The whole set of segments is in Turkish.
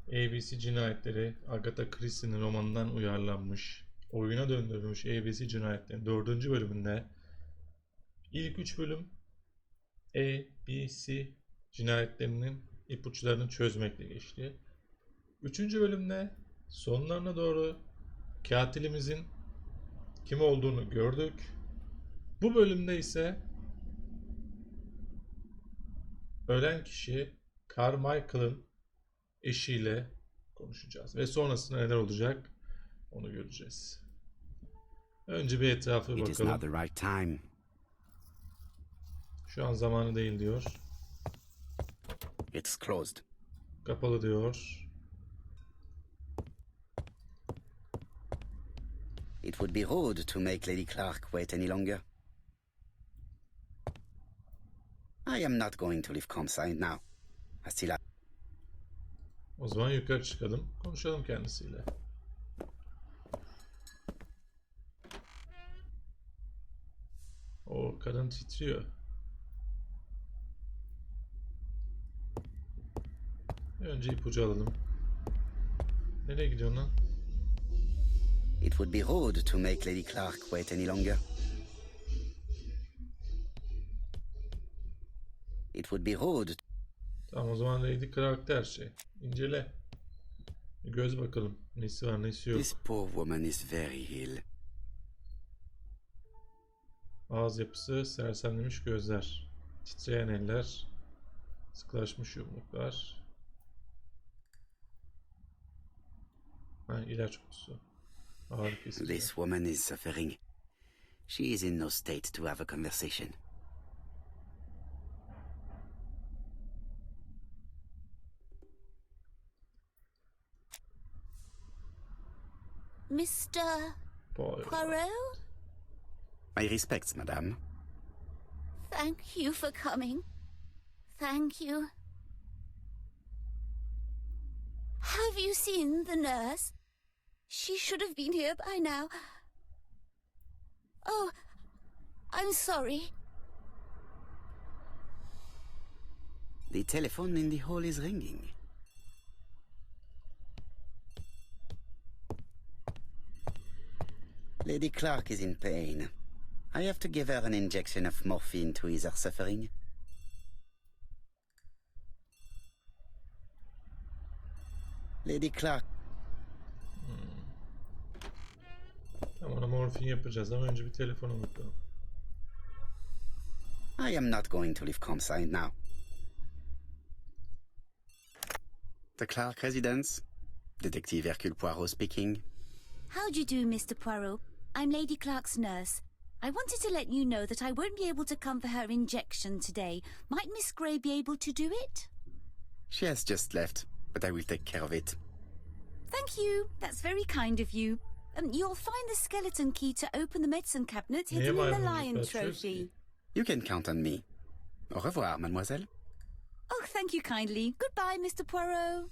ABC Cinayetleri, Agatha Christie'nin romanından uyarlanmış, oyuna döndürülmüş ABC Cinayetleri 4. bölümünde ilk 3 bölüm ABC cinayetlerinin ipuçlarını çözmekle geçti. 3. bölümde sonlarına doğru katilimizin kim olduğunu gördük. Bu bölümde ise ölen kişi Carmichael'ın eşiyle konuşacağız. Ve sonrasında neler olacak onu göreceğiz. Önce bir etrafa bakalım. Şu an zamanı değil diyor. It's closed. Kapalı diyor. It would be rude to make Lady Clark wait any longer. I am not going to leave campsite now. I still have... O zaman yukarı çıkalım. Konuşalım kendisiyle. O kadın titriyor. Önce ipucu alalım. Nereye gidiyorsun lan? It would be rude to make Lady Clark wait any longer. It would be rude. Tamam, o zaman Lady Clark'ta her şey. İncele. Bir göz bakalım. Nesi var nesi yok. This poor woman is very ill. Ağız yapısı, sersemlemiş gözler. Titreyen eller. Sıklaşmış yumruklar. İlaç kutusu. Ağrı kesici. This woman is suffering. She is in no state to have a conversation. Mr. Poirot? My respects, madame. Thank you for coming. Thank you. Have you seen the nurse? She should have been here by now. Oh, I'm sorry. The telephone in the hall is ringing. Lady Clark is in pain. I have to give her an injection of morphine to ease her suffering. Lady Clark. Tamam, ona morfin yapacağız ama önce bir telefona bakalım. I am not going to leave campsite now. The Clark residence. Detective Hercule Poirot speaking. How do you do, Mr. Poirot? I'm Lady Clark's nurse. I wanted to let you know that I won't be able to come for her injection today. Might Miss Grey be able to do it? She has just left, but I will take care of it. Thank you. That's very kind of you. You'll find the skeleton key to open the medicine cabinet hidden in the lion trophy. You can count on me. Au revoir, mademoiselle. Oh, thank you kindly. Goodbye, Mr. Poirot.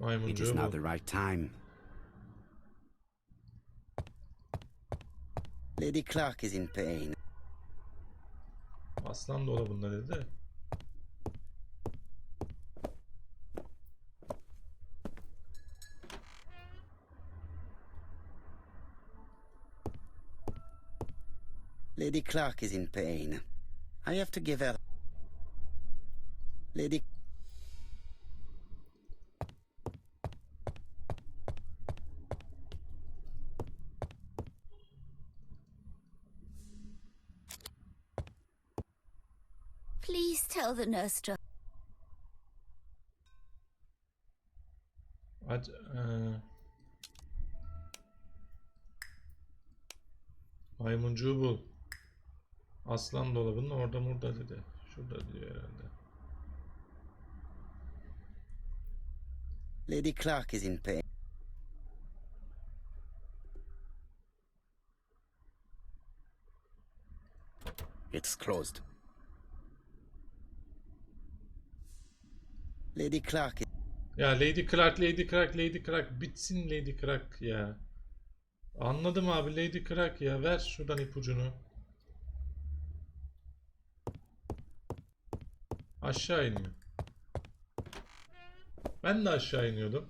It is now the right time. Lady Clark is in pain. Aslan dolabında dedi. Lady Clark is in pain. I have to give her... Lady... Please tell the nurse to... Maymuncuğu bul. Aslan dolabının orada burada dedi. Şurada diyor herhalde. Lady Clark is in pain. It's closed. Lady Clark. Ya Lady Clark, Lady Clark, Lady Clark. Bitsin Lady Clark ya. Anladım abi, Lady Clark ya. Ver şuradan ipucunu. Aşağı iniyor. Ben de aşağı iniyordum.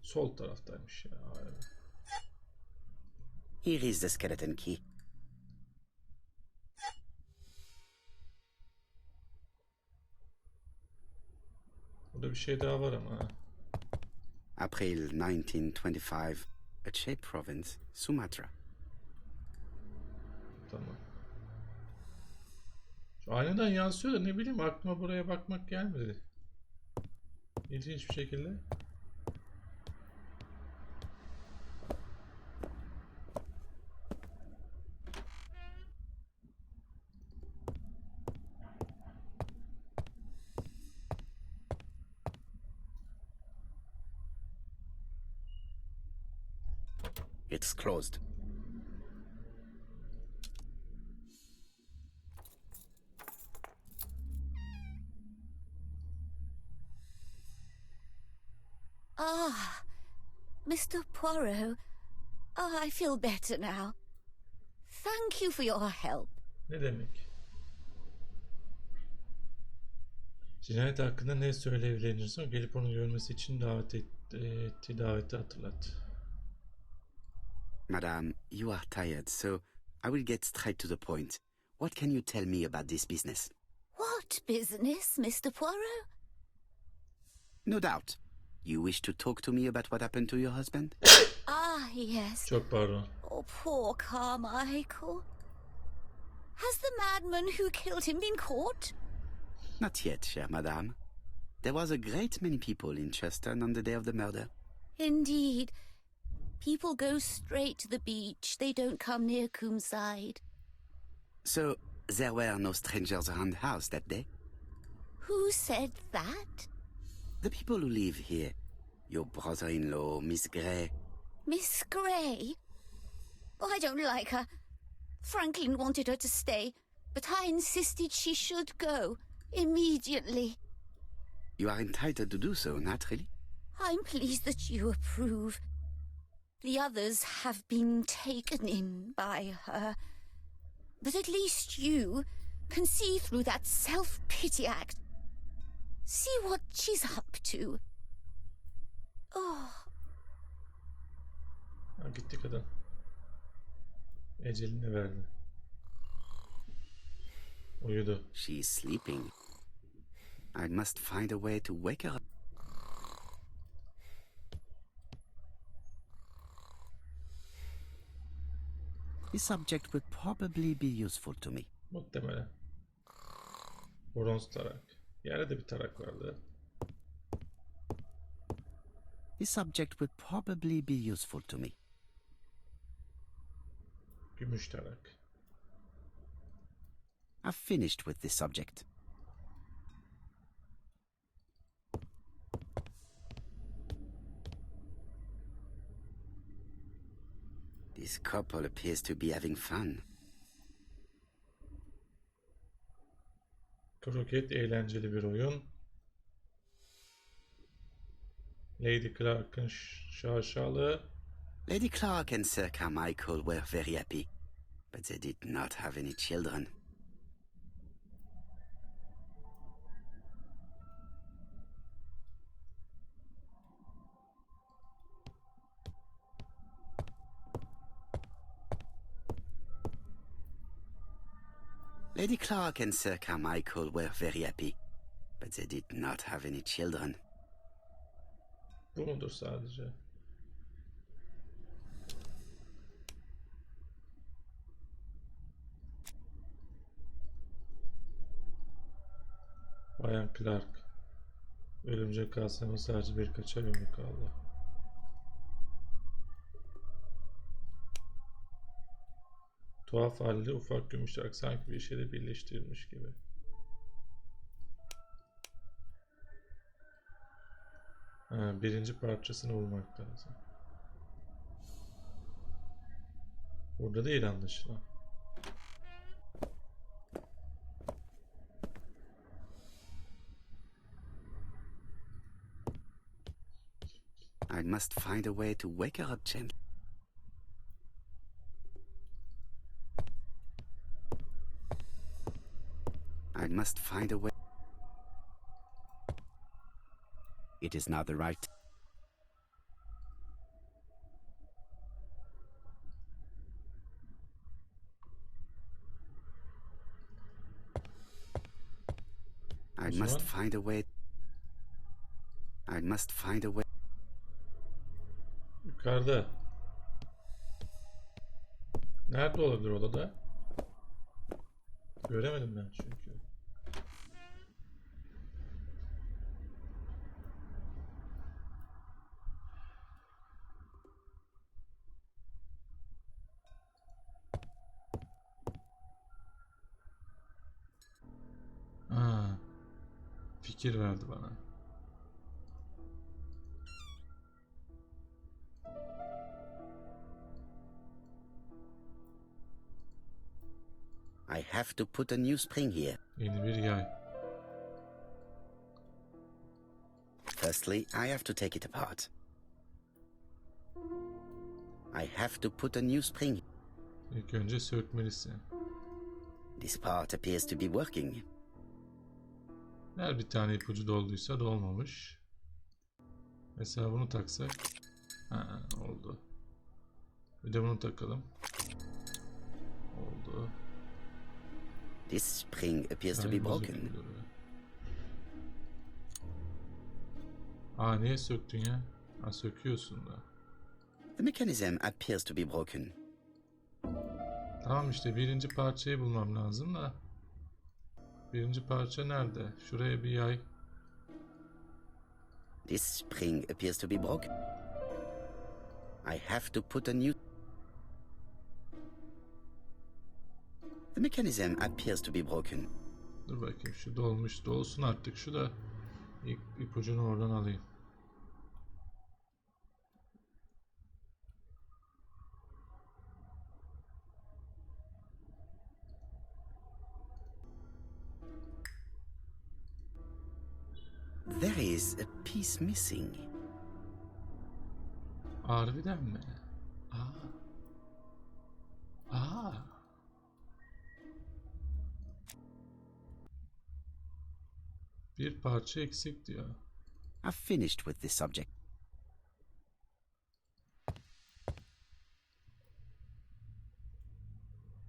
Sol taraftaymış ya. Here is the skeleton key. Burada bir şey daha var ama. Ha. April 1925, Aceh Province, Sumatra. Tamam. Şu aynadan yansıyor da ne bileyim aklıma buraya bakmak gelmedi. İlginç bir şekilde. It's closed. Ah, Mr. Poirot. Oh, I feel better now. Thank you for your help. Ne demek? Cinayet hakkında ne söyleyebilirsin? Gelip onu görmesi için daveti hatırlat. Madame, you are tired, so I will get straight to the point. What can you tell me about this business? What business, Mr. Poirot? No doubt. You wish to talk to me about what happened to your husband? Ah, yes. Çok pardon. Oh, poor Carmichael. Has the madman who killed him been caught? Not yet, chère madame. There was a great many people in Cheston on the day of the murder. Indeed. People go straight to the beach. They don't come near Coomside. So, there were no strangers around the house that day? Who said that? The people who live here. Your brother-in-law, Miss Gray. Miss Gray? Oh, I don't like her. Franklin wanted her to stay, but I insisted she should go immediately. You are entitled to do so, naturally. I'm pleased that you approve. The others have been taken in by her. But at least you can see through that self-pity act. See what she's up to. Oh. Ha, gitti kadın. Ecelini verdi. Uyudu. She's sleeping. I must find a way to wake her up. This subject would probably be useful to me. Muhtemelen. Bronz tarak. Yerde de bir tarak vardı. This subject would probably be useful to me. Gümüş tarak. I've finished with this subject. This couple appears to be having fun. Kroket eğlenceli bir oyun. Lady Clark'ın şaşalı. Lady Clark and Sir Carmichael were very happy, but they did not have any children. Lady Clark and Sir Carmichael were very happy, but they did not have any children. Bu mudur sadece? Bayan Clark. Ölümcül kastamı sadece birkaç ay ömrü kaldı. Tuhaf halde ufak gümüşler sanki bir şeyle birleştirilmiş gibi. Ha, birinci parçasını bulmak lazım. Burada değil anlaşılan. I must find a way to wake her up gently. must find a way. It is not the right. I must find a way. I must find a way. Yukarıda. Nerede olabilir odada? Göremedim ben çünkü. Ha, fikir verdi bana. I have to put a new spring here. Yeni bir yay. Firstly, I have to take it apart. I have to put a new spring. İlk önce sökmelisin. This part appears to be working. Her bir tane ipucu dolduysa dolmamış. Mesela bunu taksak. Ha, oldu. Bir de bunu takalım. Oldu. This spring appears to be broken. Aa, niye söktün ya? Ha, söküyorsun da. The mechanism appears to be broken. Tamam işte birinci parçayı bulmam lazım da. Birinci parça nerede? Şuraya bir yay. This spring appears to be broken. I have to put a new... The mechanism appears to be broken. Dur bakayım, şu dolmuş, dolsun artık şu da ilk ipucunu oradan alayım. There is a piece missing. Harbiden mi? Aa. Aa. Bir parça eksik diyor. I've finished with this subject.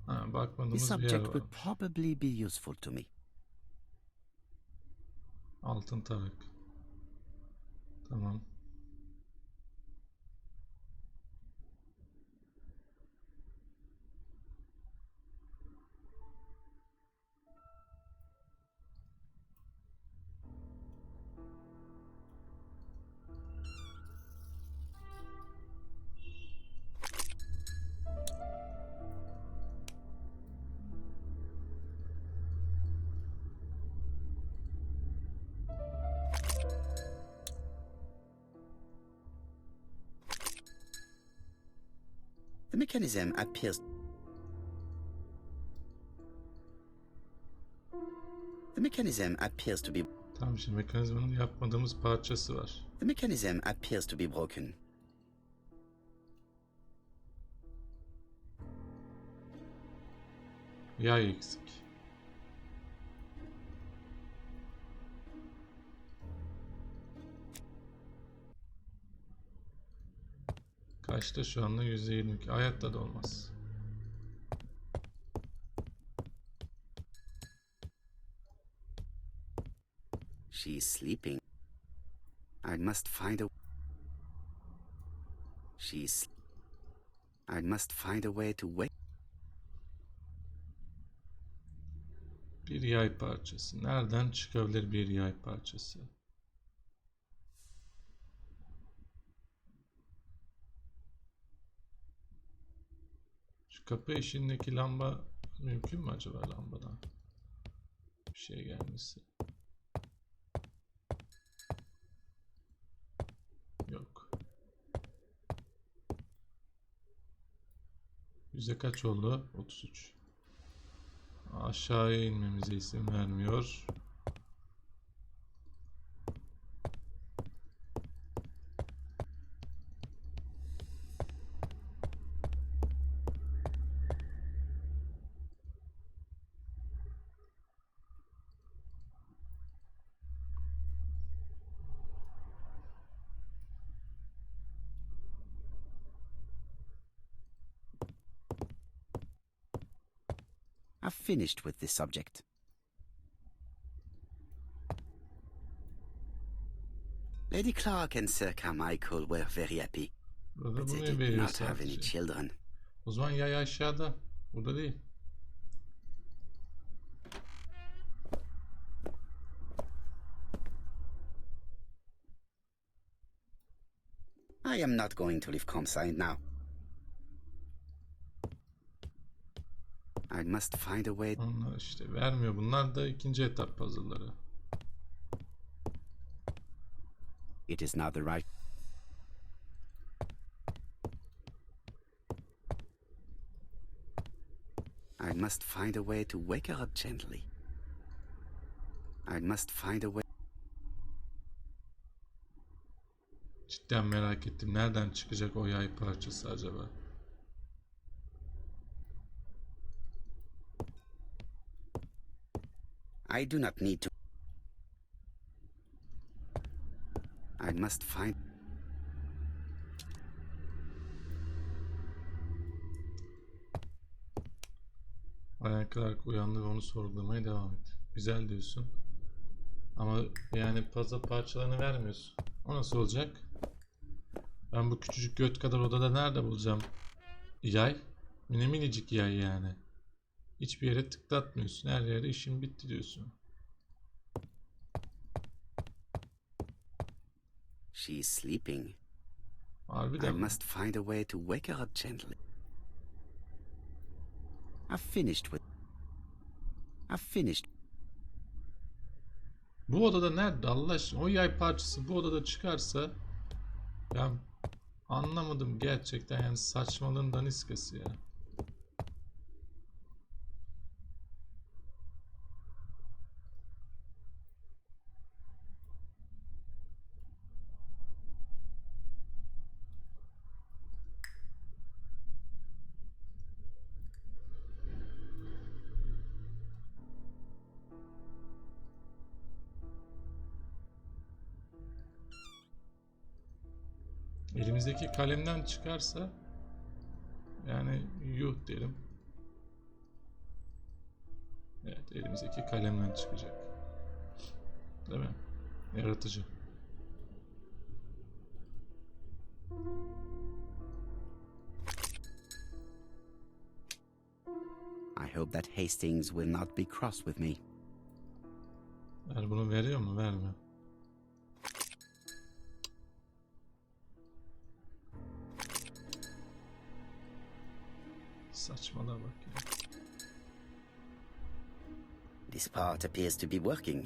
Ha, This bakmadığımız bir yer subject would varmış. probably be useful to me. Altın tarak. Tamam. The mechanism appears... The mechanism appears to be... Tamam, şimdi mekanizmanın yapmadığımız parçası var. The mechanism appears to be broken. Yay eksik. Kaçta şu anda? %22. Hayatta da olmaz. She is sleeping. I must find a... She's... I must find a way to wake... Bir yay parçası. Nereden çıkabilir bir yay parçası? Şu kapı eşiğindeki lamba mümkün mü acaba, lambadan bir şey gelmesi? Yok. Yüzde kaç oldu? 33. Aşağıya inmemize izin vermiyor. I've finished with this subject. Lady Clark and Sir Carmichael were very happy, Burada but they bunu did veriyor not have any sadece. children. O zaman yay aşağıda. Burada değil. I am not going to leave Comside now. I must find a way. Onlar işte vermiyor. Bunlar da ikinci etap puzzle'ları. It is not the right. I must find a way to wake her up gently. I must find a way. Cidden merak ettim. Nereden çıkacak o yay parçası acaba? I do not need to. I must find. Bayan Clark uyandı ve onu sorgulamaya devam et. Güzel diyorsun. Ama yani puzzle parçalarını vermiyorsun. O nasıl olacak? Ben bu küçücük göt kadar odada nerede bulacağım yay? Minicik yay yani. Hiçbir yere tıklatmıyorsun. Her yere işim bitti diyorsun. She is sleeping. Harbiden I mi? must find a way to wake her up gently. I've finished with. I've finished. Bu odada nerede Allah aşkına? O yay parçası bu odada çıkarsa ya anlamadım gerçekten yani saçmalığın daniskası ya. Elimizdeki kalemden çıkarsa yani yuh derim. Evet, elimizdeki kalemden çıkacak. Değil mi? Yaratıcı. I hope that Hastings will not be cross with me. Yani bunu veriyor mu? Vermiyor. Saçmalığa bak ya. This part appears to be working.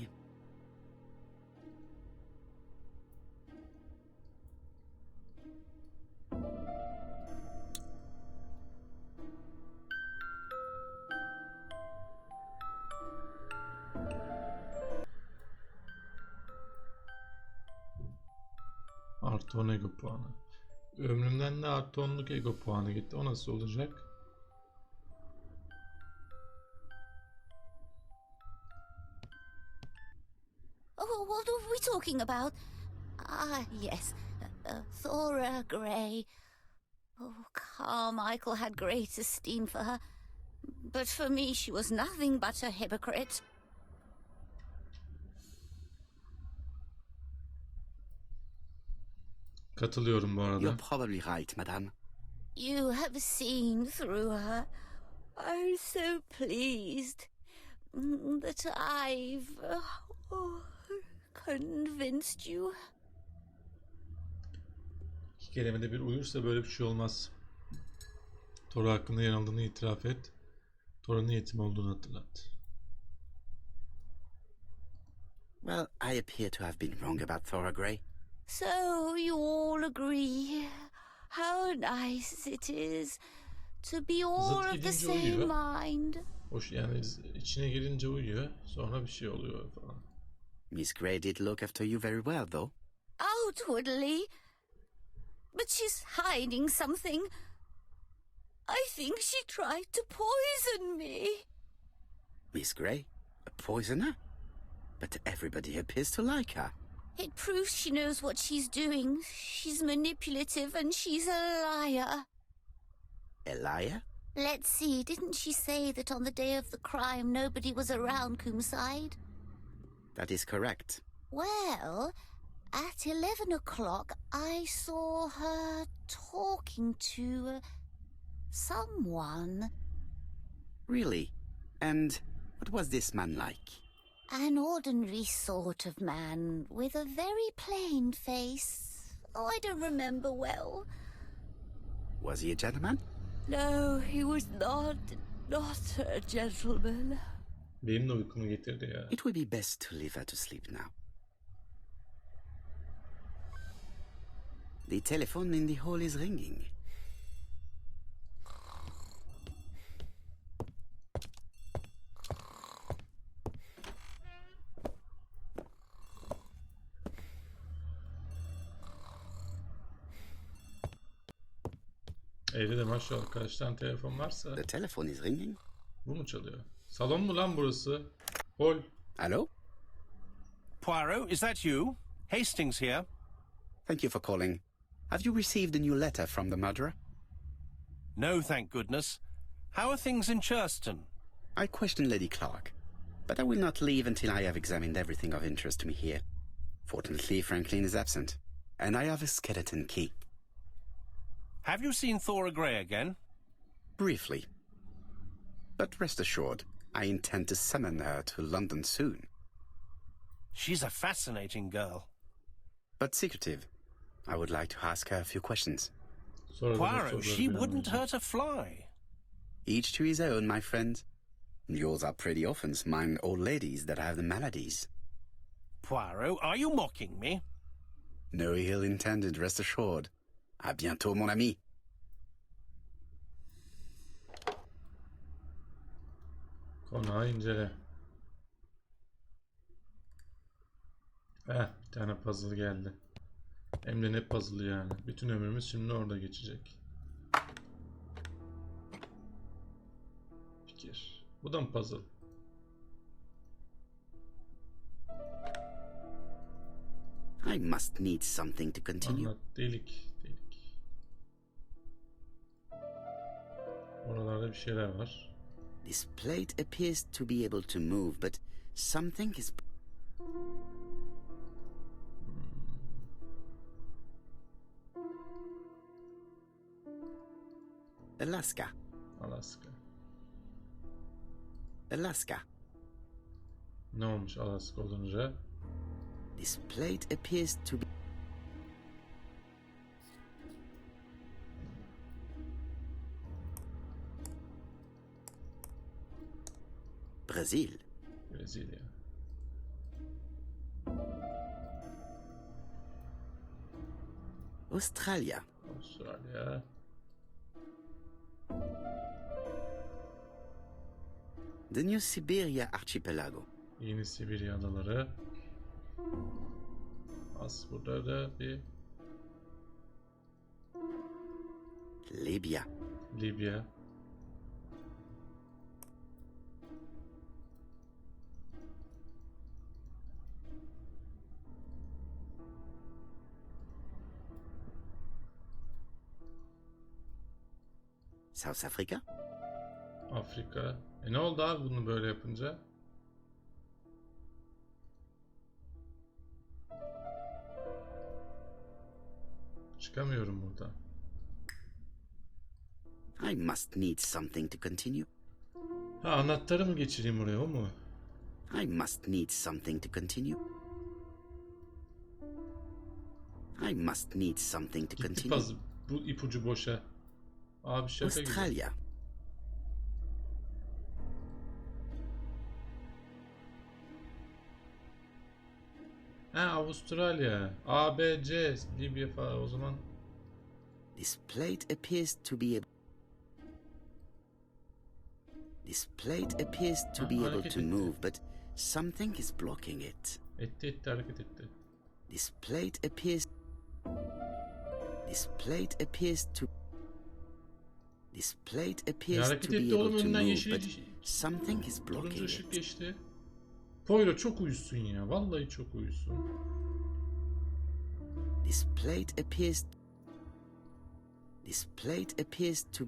Artı 10 ego puanı. Ömrümden de artı 10'luk ego puanı gitti. O nasıl olacak? Oh, what are we talking about? Ah, yes. Thora Grey. Oh, Carmichael had great esteem for her. But for me, she was nothing but a hypocrite. Katılıyorum bu arada. You're probably right, madame. You have seen through her. I'm so pleased that I've convinced you. İki kelimede bir uyursa böyle bir şey olmaz. Tora hakkında yanıldığını itiraf et. Tora niyetim olduğunu hatırlat. Well, I appear to have been wrong about Thora Grey. So you all agree. How nice it is to be all Zıt of the gidince same uyuyor. mind. Hoş yani içine girince uyuyor. Sonra bir şey oluyor falan. Miss Grey did look after you very well, though. Outwardly. But she's hiding something. I think she tried to poison me. Miss Grey? A poisoner? But everybody appears to like her. It proves she knows what she's doing. She's manipulative and she's a liar. A liar? Let's see, didn't she say that on the day of the crime nobody was around Coomside? That is correct. Well, at 11 o'clock I saw her talking to someone. Really? And what was this man like? An ordinary sort of man with a very plain face. Oh, I don't remember well. Was he a gentleman? No, he was not a gentleman. Benim de uykumu getirdi ya. It would be best to leave her to sleep now. The telephone in the hall is ringing. Evde de maşallah kaç tane telefon varsa. The telephone is ringing. Bu mu çalıyor? Salon mu lan burası? Hol. Hello? Poirot, is that you? Hastings here. Thank you for calling. Have you received a new letter from the murderer? No, thank goodness. How are things in Churston? I questioned Lady Clark, but I will not leave until I have examined everything of interest to me here. Fortunately, Franklin is absent, and I have a skeleton key. Have you seen Thora Grey again? Briefly. But rest assured, I intend to summon her to London soon. She's a fascinating girl. But secretive. I would like to ask her a few questions. Poirot, she wouldn't hurt a fly. Each to his own, my friend. Yours are pretty often mine old ladies that have the maladies. Poirot, are you mocking me? No ill intended, rest assured. À bientôt, mon ami. Konağı incele. Bir tane puzzle geldi. Hem de ne puzzle yani. Bütün ömrümüz şimdi orada geçecek. Fikir. Bu da mı puzzle? I must need something to continue. Anlat. Delik. Oralarda bir şeyler var. This plate appears to be able to move, but something is... Alaska. Alaska. Alaska. Ne olmuş Alaska olunca? This plate appears to be... Brazil. Brezilya. Australia. Avustralya. The New Siberia Archipelago. Yeni Sibirya adaları. Burada da bir Libya. Libya. South Africa. Afrika. Ne oldu abi bunu böyle yapınca? Çıkamıyorum burada. I must need something to continue. Ha, anahtarı mı geçireyim oraya, o mu? I must need something to continue. I must need something to Gitti continue. puzzle. Bu ipucu boşa. Abi şaka gibi. Australia. Ha, Avustralya. A, B, C. Libya falan o zaman. This plate appears to be a... This plate appears to be able hareket to etti. move, but something is blocking it. Etti hareket etti. This plate appears... This plate appears to... This plate appears hareket to be etti oğlum, able to önünden move, yeşil but something is turuncu blocking ışık it. geçti. Poirot çok uyusun ya. Vallahi çok uyusun. This plate appears... This plate appears to...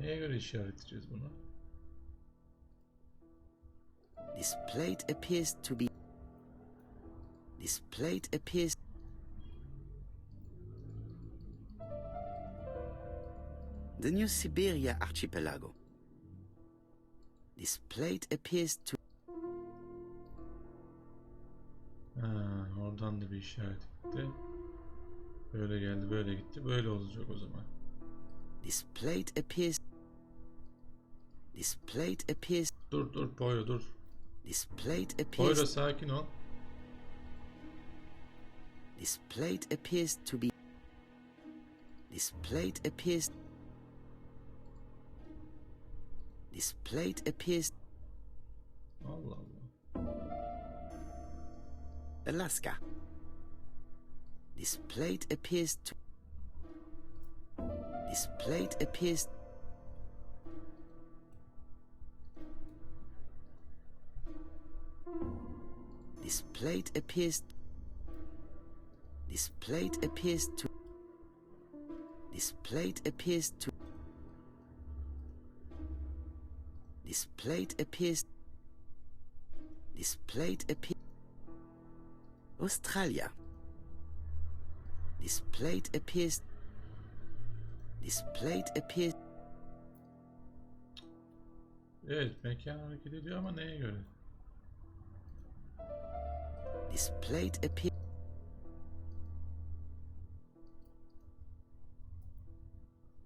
Neye göre işaretleyeceğiz bunu? This plate appears to be... This plate appears... The New Siberia Archipelago. This plate appears to... Ha, oradan da bir işaret gitti. Böyle geldi, böyle gitti. Böyle olacak o zaman. This plate appears... This plate appears... Dur Poirot dur. This plate appears... Poirot sakin ol. This plate appears to be... This plate appears... This plate appears... Allah Allah. Alaska. This plate appears to... This plate appears... This plate appears... This plate appears to... This plate appears to... This plate appears... This plate appears... Australia. This plate appears... This plate appears... Evet, mekan hareket ediyor ama neye göre? This plate appears...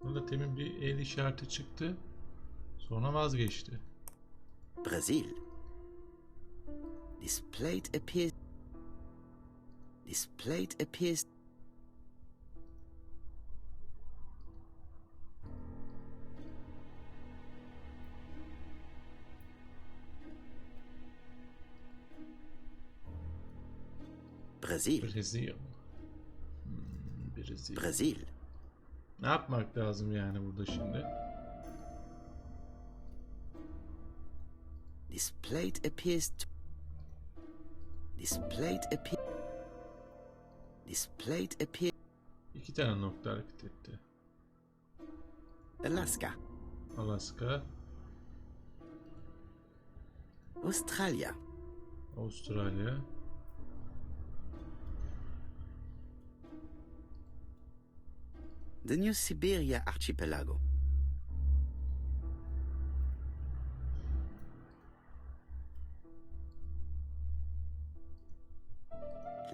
Burada temin bir el işareti çıktı. Sonra vazgeçti. Brazil. This plate appears... This plate appears... Brazil. Brezilya. Brezilya. Brazil. Ne yapmak lazım yani burada şimdi? This plate appears to... This plate appears... This plate appears... İki tane nokta hareket etti. Alaska. Alaska, Australia. Avustralya, The New Siberia Archipelago.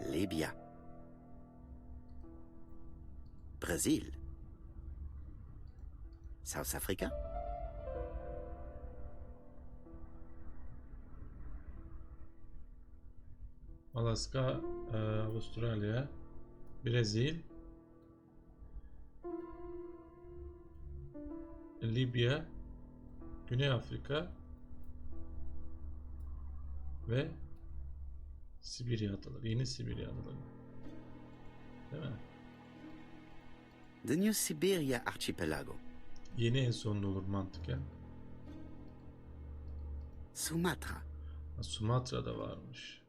Libya. Brazil. South Africa. Alaska, Avustralya, Brezilya, Libya, Güney Afrika ve Sibirya adaları. Yeni Sibirya adaları. Değil mi? The New Siberia Archipelago. Yeni en sonunda olur mantıken. Sumatra. Ha, Sumatra'da varmış.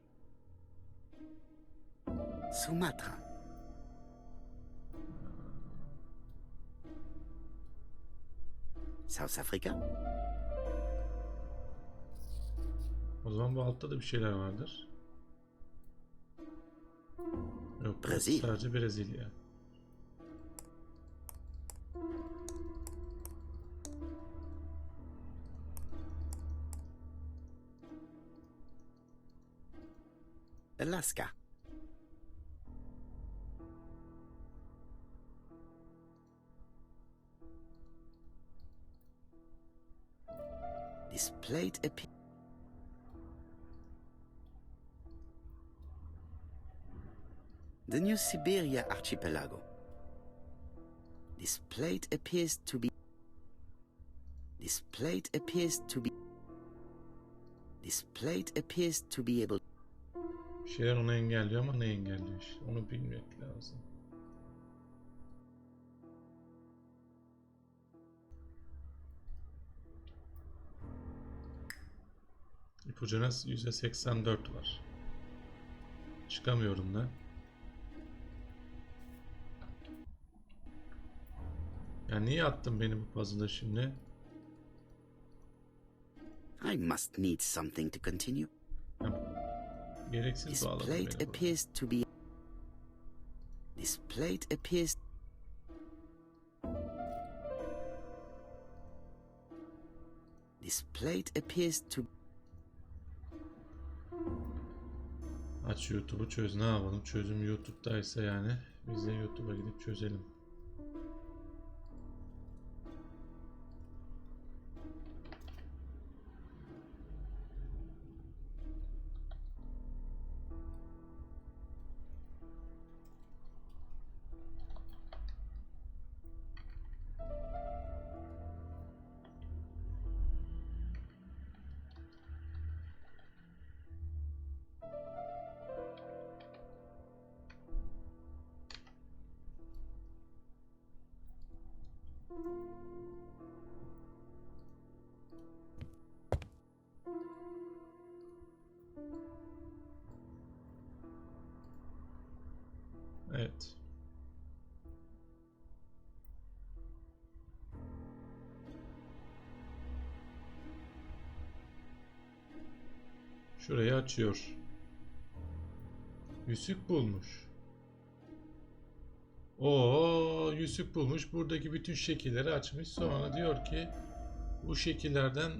Sumatra. South Africa. O zaman bu altta da bir şeyler vardır. Yok, Brezilya. sadece Brezilya. Alaska. This plate appears... The New Siberia Archipelago. This plate appears to be... This plate appears to be... This plate appears to be able... Bir şeyler onu engelliyor ama ne engelliyor işte. Onu bilmek lazım. İpucuna %84 var. Çıkamıyorum da. Ya niye attın beni bu puzzle'a şimdi? I must need something to continue. Gereksiz This bağladı plate beni burada. appears to be... This plate appears... This plate appears to... Aç YouTube'u çöz, ne yapalım? Çözüm YouTube'daysa yani biz de YouTube'a gidip çözelim. Evet. Şurayı açıyor. Yüzük bulmuş. Yüzük bulmuş. Buradaki bütün şekilleri açmış. Sonra diyor ki bu şekillerden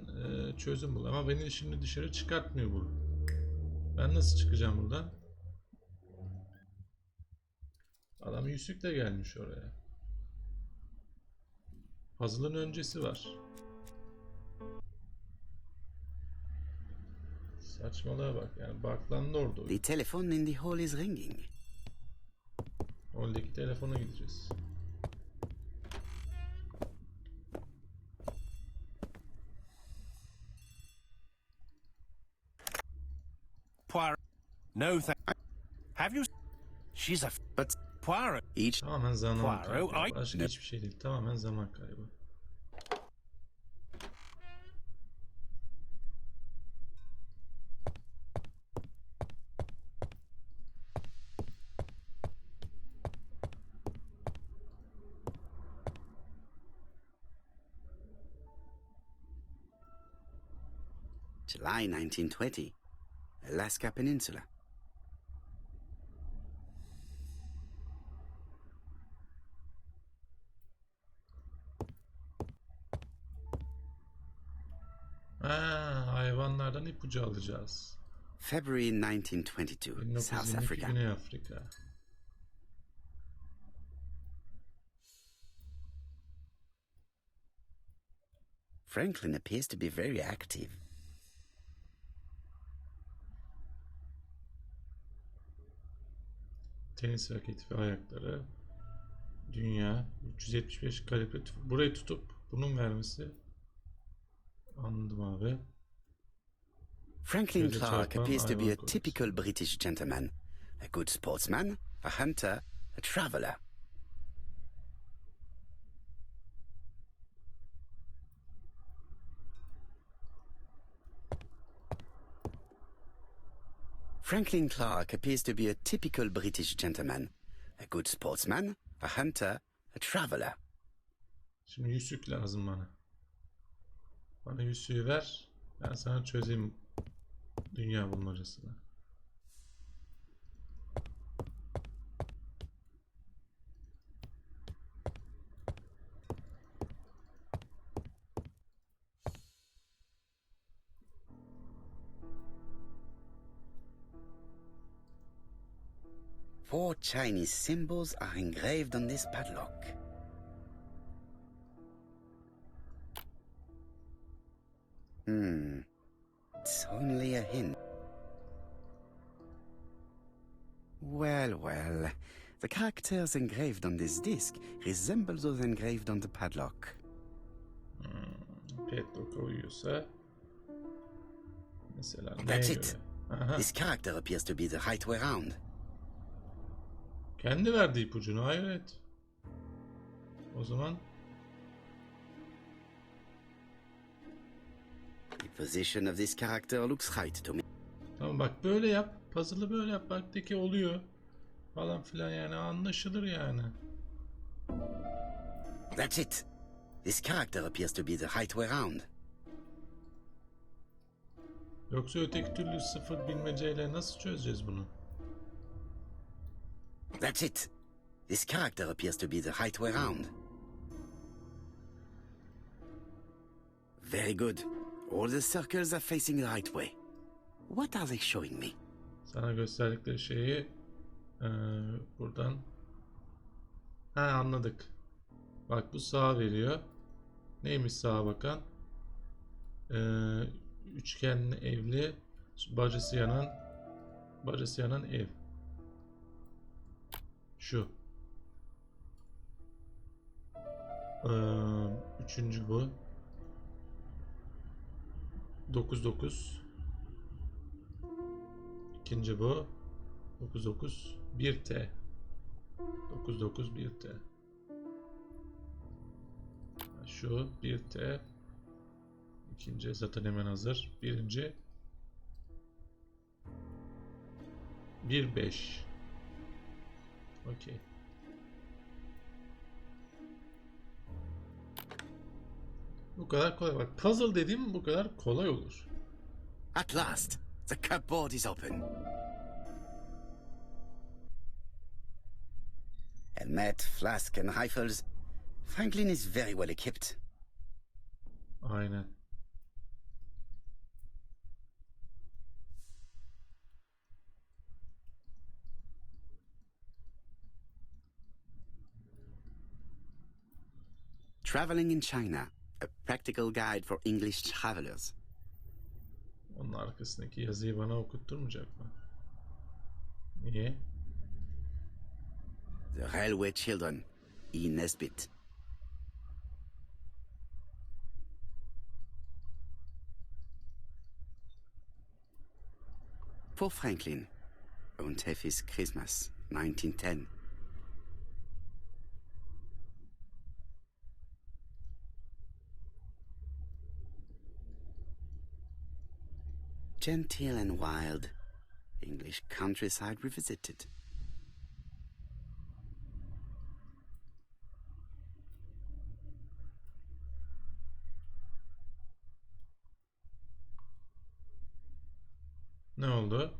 çözüm bul. Ama beni şimdi dışarı çıkartmıyor bu. Ben nasıl çıkacağım buradan? Adam yüzükle gelmiş oraya. Puzzle'ın öncesi var. Saçmalığa bak yani. Barklan'ın orada. The telephone in the hall is ringing. Oradaki telefona gideceğiz. Poirot. No thank... Have you... She's a... But Poirot. each... Tamamen zaman Poirot, kaybı. I- Başka hiçbir şey değil. Tamamen zaman kaybı. July 1920. Alaska Peninsula. Hayvanlardan ipucu alacağız. February 1922. South 1922 Africa. Güney Afrika. Franklin appears to be very active. Tenis raketi ve ayakları. Dünya. 375 kalibre. Burayı tutup bunun vermesi. Anladım abi. Franklin Gözü Clark çarpan appears to be hayvan a korkusu. typical British gentleman. A good sportsman, a hunter, a traveler. Franklin Clark appears to be a typical British gentleman. A good sportsman, a hunter, a traveler. Şimdi yüzük lazım bana. Bana yüzüğü ver. Ben sana çözeyim dünya bulmacasını. Four Chinese symbols are engraved on this padlock. It's only a hint. Well. The characters engraved on this disc resemble those engraved on the padlock. Padlock'a uyuyorsa mesela neye That's göre? it. Aha. This character appears to be the right way round. Kendi verdi ipucunu. Hayret. O zaman The position of this character looks right to me. tamam bak böyle yap. Puzzle'ı böyle yap. Baktaki oluyor. Falan filan yani anlaşılır yani. That's it. This character appears to be the right way round. Yoksa öteki türlü sıfır bilmeceyle nasıl çözeceğiz bunu? That's it. This character appears to be the right way round. Very good. All the circles are facing the right way. What are they showing me? Sana gösterdikleri şeyi buradan anladık. Bak bu sağa veriyor. Neymiş sağa bakan? Üçgenli evli, bacası yanan ev. Şu. Üçüncü bu. 9-9. İkinci bu. 9-9. 1T. 9-9 1T. Şu 1T. İkinci zaten hemen hazır. Birinci 1-5. Okey. Bu kadar kolay. Bak puzzle dediğim bu kadar kolay olur. At last, the cupboard is open. Helmet, flask, and rifles. Franklin is very well equipped. Aynen. Traveling in China, a practical guide for English travelers. Onun arkasındaki yazıyı bana okutturmayacak mı? Niye? The Railway Children, E. Nesbit. For Franklin, on Teffy's Christmas, 1910. Genteel and wild, English countryside revisited. Ne oldu?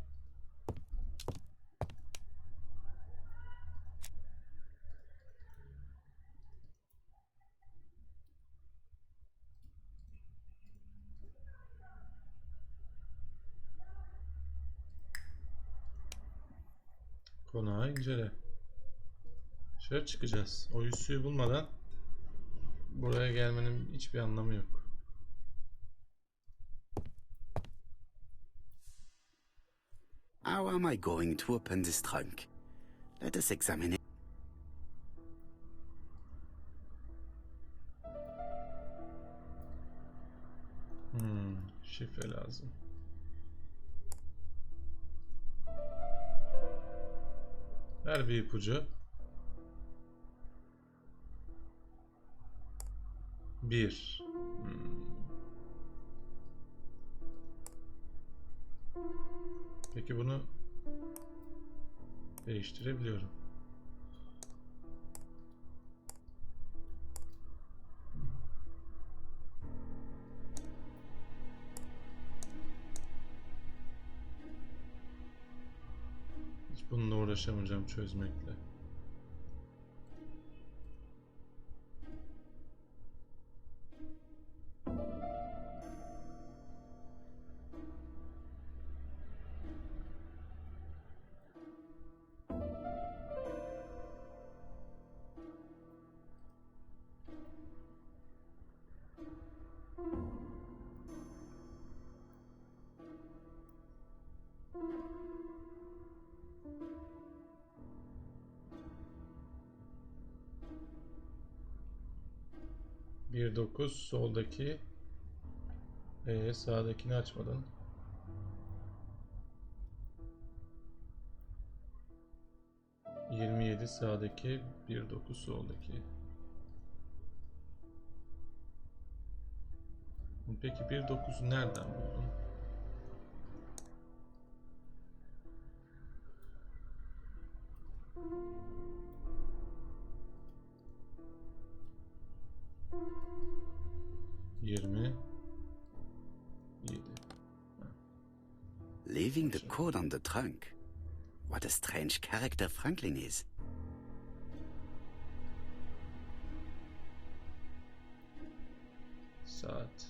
Konağı incele. Dışarı çıkacağız. O yüzüğü bulmadan buraya gelmenin hiçbir anlamı yok. How am I going to open this trunk? Let us examine it. Şifre lazım. Ver bir ipucu. 1. Peki bunu değiştirebiliyorum. Hiç bununla uğraşamayacağım çözmekle. Bir 9 soldaki sağdakini açmadın. ...27 sağdaki, 1-9 soldaki. Peki 1-9'u nereden buldun? ...27. Leaving the code on the trunk. What a strange character Franklin is. Saat.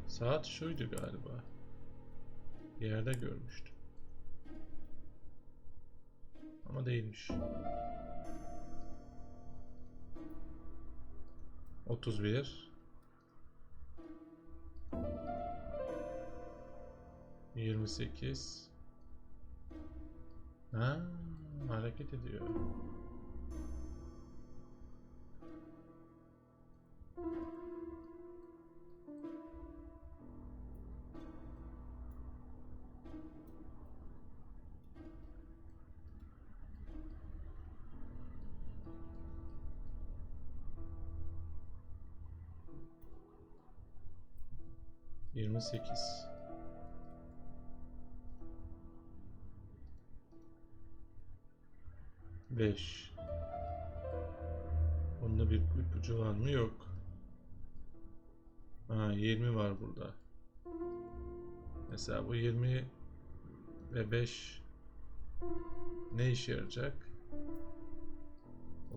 Saat şuydu galiba. Yerde görmüştüm. Ama değilmiş. 31 28 Ha, hareket ediyor. Yirmi sekiz. Beş. Bunda bir ipucu var mı? Yok. Ha, 20 var burada. Mesela bu 20 ve 5 ne işe yarayacak?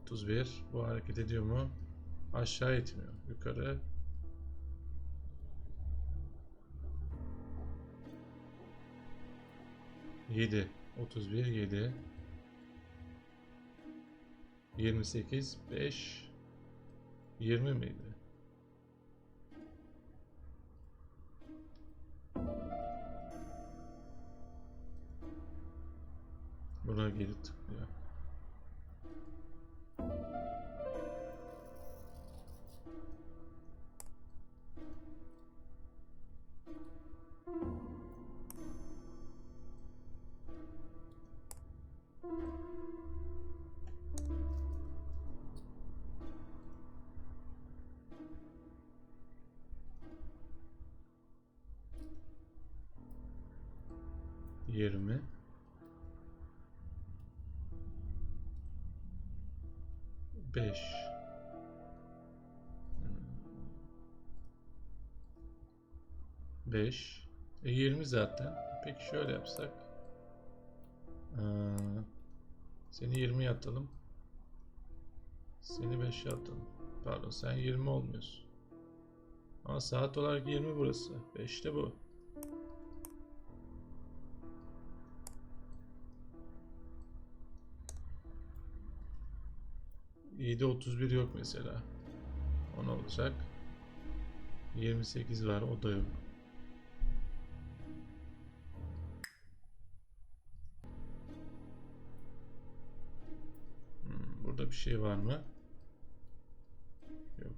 31. Bu hareket ediyor mu? Aşağı itmiyor. Yukarı. Yedi. 31, 7. 28, 5. 20 miydi? Buna geri tıklıyor. Yirmi. Beş. Beş. 20 zaten. Peki şöyle yapsak. Seni 20'ye atalım. Seni 5'e atalım. Pardon, sen 20 olmuyorsun. Ama saat olarak 20 burası. 5 de bu. 7.31 yok mesela. O ne olacak? 28 var, o da yok. Burada bir şey var mı? Yok.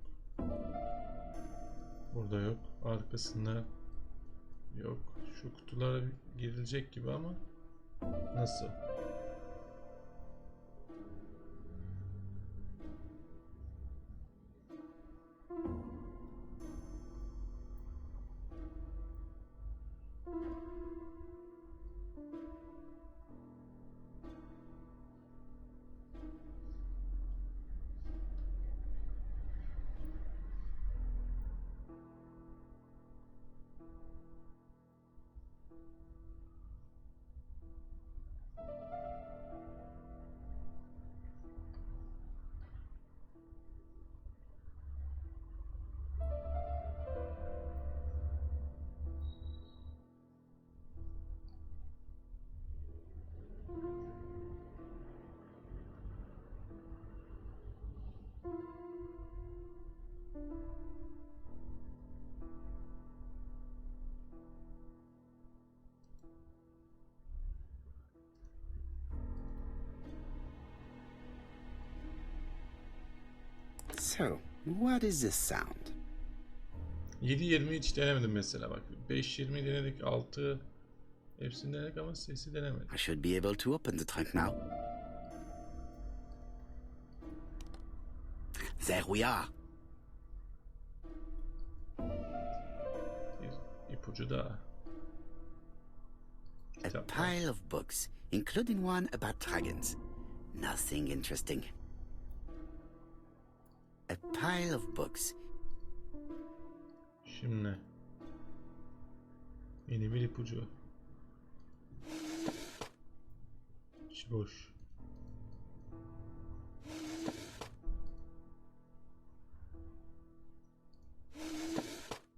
Burada yok. Arkasında yok. Şu kutulara girilecek gibi ama nasıl? So, what is this sound? 7.20 hiç denemedim mesela bak. 5.20 denedik, 6 hepsini denedik ama sesi denemedik. I should be able to open the trunk now. There we are. Bir ipucu daha. A pile of books, including one about dragons. Nothing interesting. A pile of books. Şimdi yeni bir ipucu. İçi boş.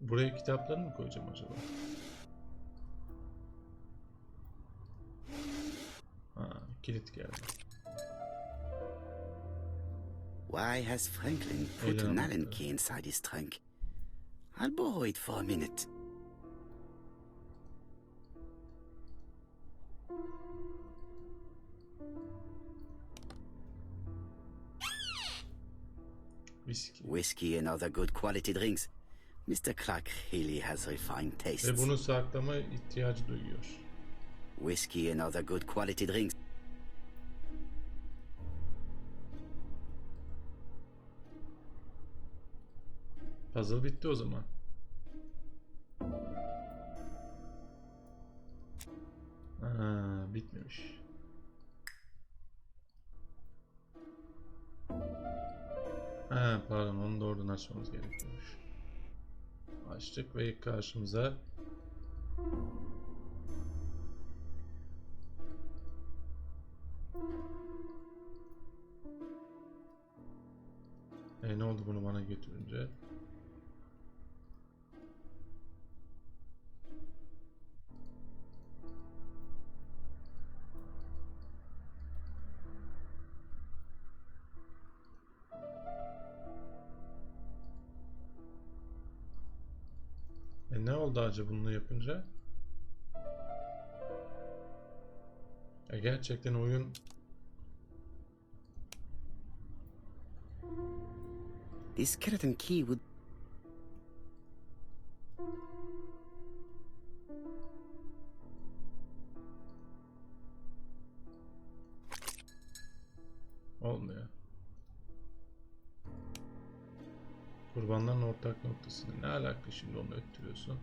Buraya kitapları mı koyacağım acaba? Ha, kilit geldi. Why has Franklin put an Allen key inside his trunk? I'll borrow it for a minute. Viski. Whiskey and other good quality drinks. Mr. Clark really has refined Ve tastes. bunu saklama ihtiyacı duyuyor. Whiskey and other good quality drinks. Puzzle bitti o zaman. Bitmemiş. Pardon, onu da oradan açmamız gerekiyormuş. Açtık ve ilk karşımıza ne oldu bunu bana götürünce? Ne oldu acaba bunu yapınca? Gerçekten oyun This skeleton key would... olmuyor. Kurbanların ortak noktası. Ne alaka şimdi onu öttürüyorsun?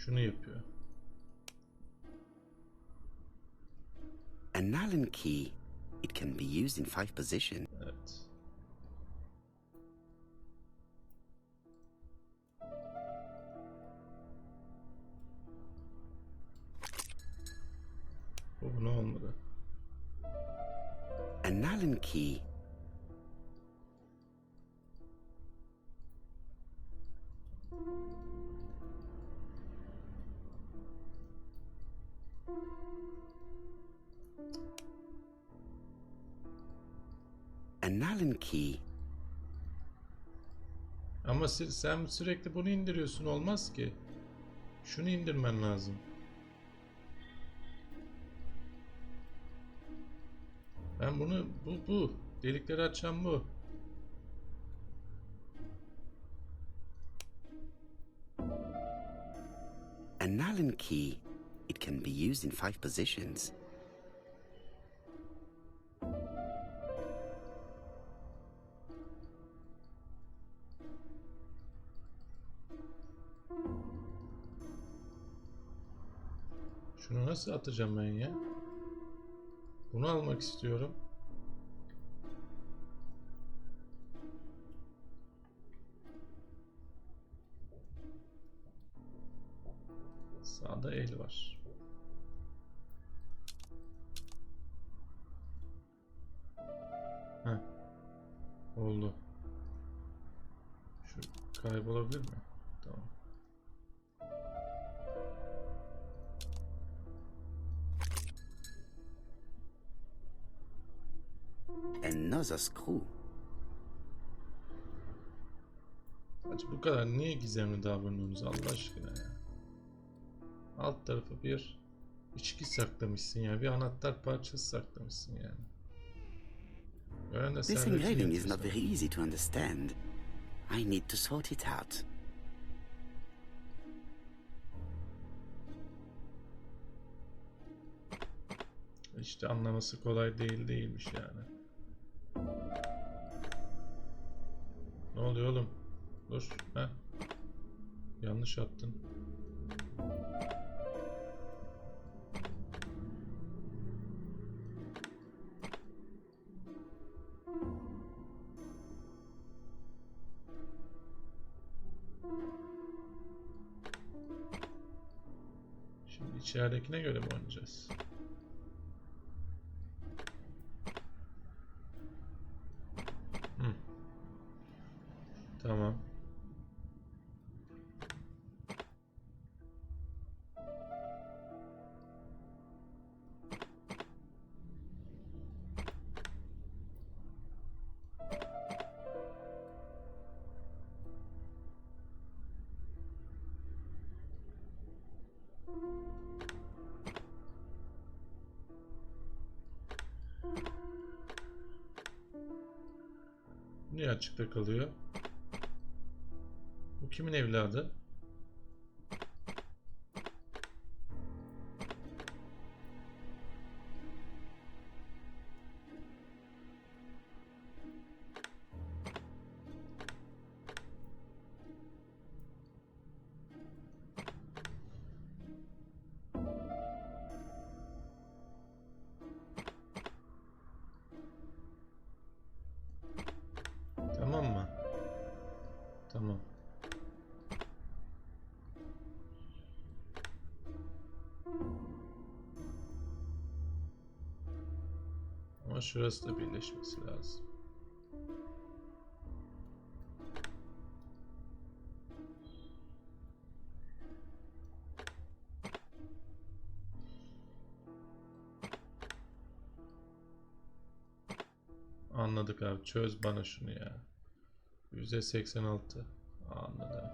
Şunu yapıyor. An Allen key. It can be used in 5 positions. Evet. Bu ne olmadı? An Allen key. An Allen key. Ama sen sürekli bunu indiriyorsun, olmaz ki. Şunu indirmen lazım. Ben bunu bu delikleri açan bu. An Allen key. It can be used in 5 positions. Şunu nasıl atacağım ben ya? Bunu almak istiyorum. Sağda el var. Heh. Oldu. Şu kaybolabilir mi? Tamam. Another screw. Acaba bu kadar niye gizemli davranıyorsunuz Allah aşkına ya? Alt tarafı bir içki saklamışsın ya, bir anahtar parçası saklamışsın yani. Gören de This servetini engraving is not yapıyorsun. very easy to understand. I need to sort it out. İşte anlaması kolay değilmiş yani. Ne oluyor oğlum? Dur. Heh. Yanlış attın. Şimdi içeridekine göre mi oynayacağız? Hı. Tamam. Niye açıkta kalıyor? Bu kimin evladı? Tamam mı? Tamam. Ama şurası da birleşmesi lazım. Anladık abi. Çöz bana şunu ya. %86. Anladım.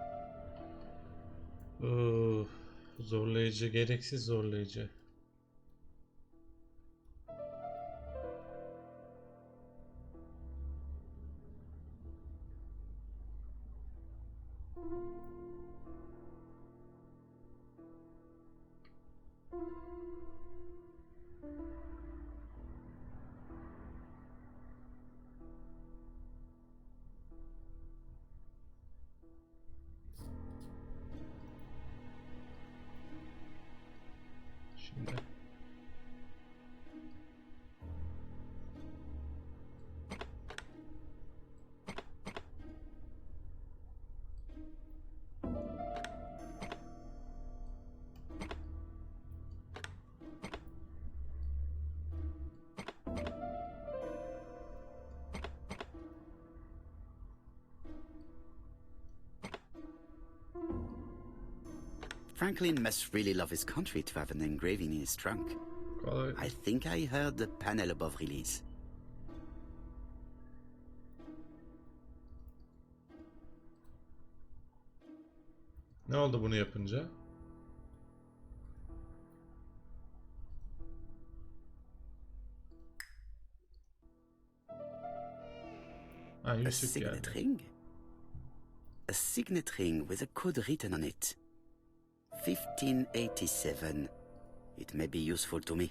Zorlayıcı. Gereksiz zorlayıcı. Şimdi. Franklin must really love his country to have an engraving in his trunk. Kolay. I think I heard the panel above release. Ne oldu bunu yapınca? Ha, A yüzük signet geldi. ring? A signet ring with a code written on it. 1587. It may be useful to me.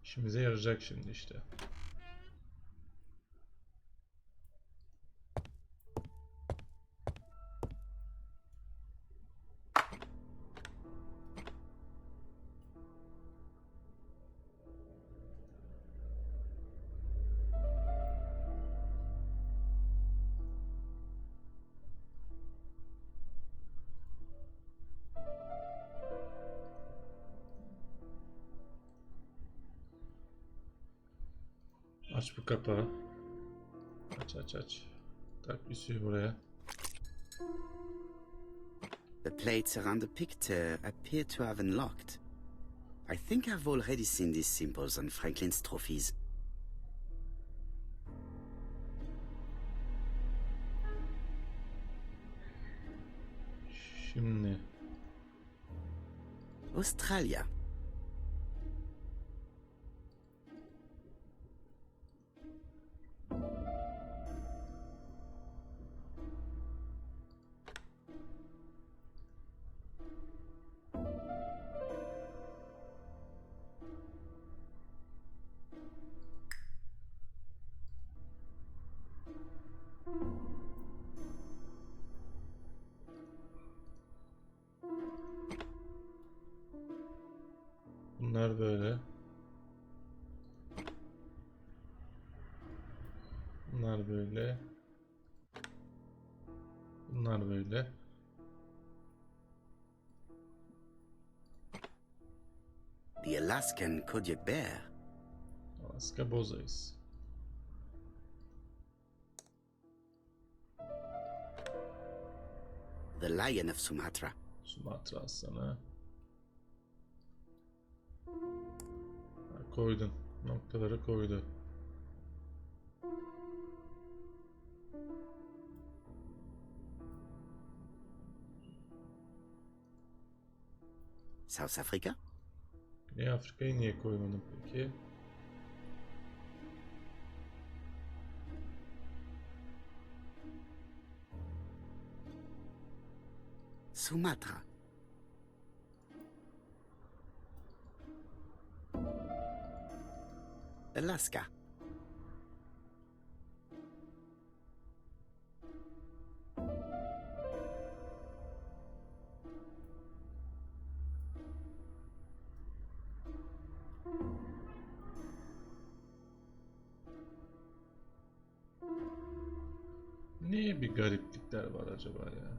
İşimize yarayacak şimdi işte. Aç bu kapağı. Aç aç aç. Tak üstü buraya. The plates around the picture appear to have unlocked. I think I've already seen these symbols on Franklin's trophies. Şimdi. Australia. Bunlar böyle. Bunlar böyle. Bunlar böyle. The Alaskan Kodiak Bear. Alaska bozayız. The Lion of Sumatra. Sumatra aslanı. Ha, koydun. Noktaları koydu. South Africa. Güney Afrika'yı niye koymadın peki? Sumatra. Alaska. Niye bir gariplikler var acaba ya?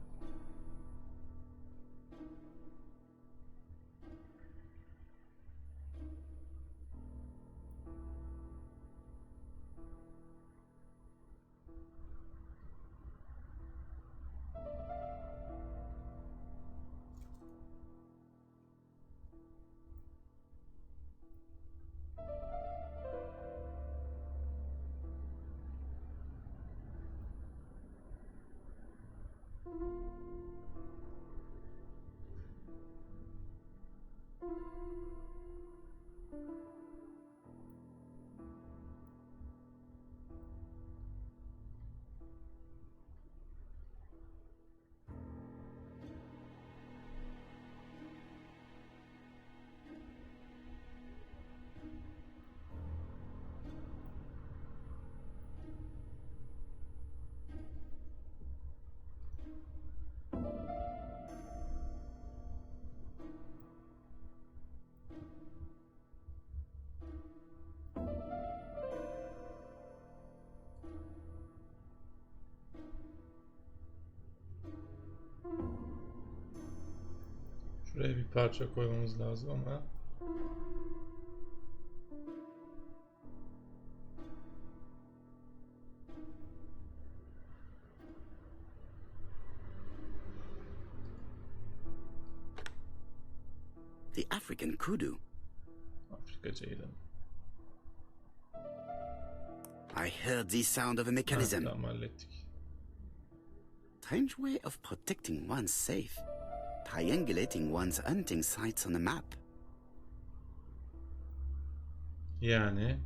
Şuraya bir parça koymamız lazım ama The African kudu. Afrika ceylanı. I heard the sound of a mechanism. Tamam, hallettik. Strange way of protecting one's safe. Triangulating one's hunting sites on a map. Yani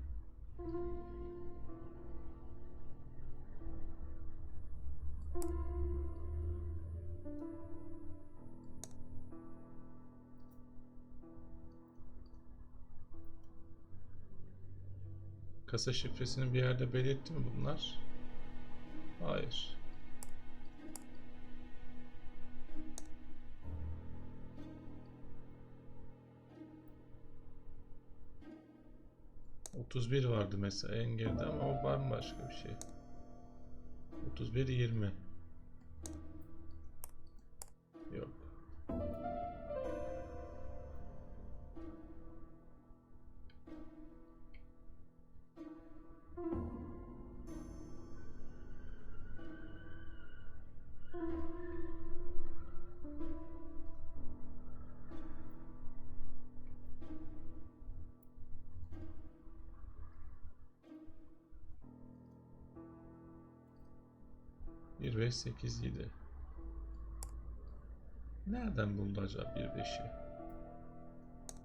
kasa şifresini bir yerde belirtti mi bunlar? Hayır. ...31 vardı mesela en geride ama o bambaşka bir şey. 31-20. Yok. Bir 5 8 7. Nereden buldu acaba 1-5'i?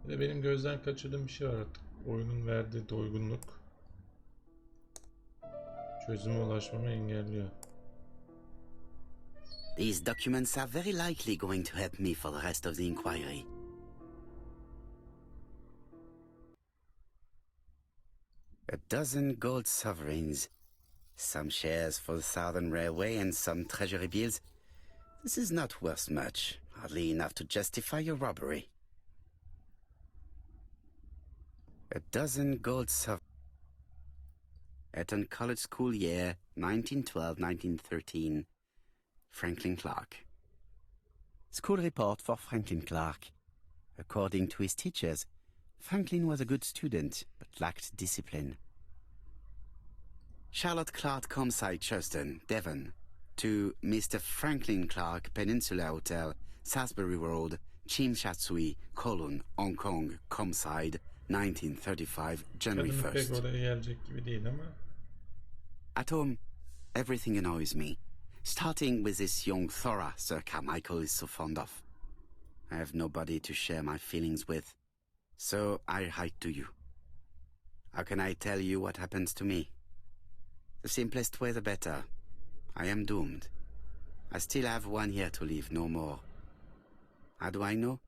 Bir de benim gözden kaçırdığım bir şey var artık. Oyunun verdiği doygunluk çözüme ulaşmamı engelliyor. These documents are very likely going to help me for the rest of the inquiry. A dozen gold sovereigns. Some shares for the Southern Railway and some treasury bills. This is not worth much, hardly enough to justify your robbery. A dozen gold sovereigns. Eton College School year 1912-1913. Franklin Clark. School report for Franklin Clark. According to his teachers, Franklin was a good student, but lacked discipline. Charlotte Clark, Comside, Churston, Devon. To Mr. Franklin Clark, Peninsula Hotel, Salisbury Road, Chim Sha Tsui, Kowloon, Hong Kong, Comside, 1935, January Kadın pek 1st. oraya gelecek gibi değil ama. At home, everything annoys me. Starting with this young Thora Sir Carmichael is so fond of. I have nobody to share my feelings with, so I write to you. How can I tell you what happens to me? The simplest way the better. I am doomed. I still have 1 year to live, no more. How do I know?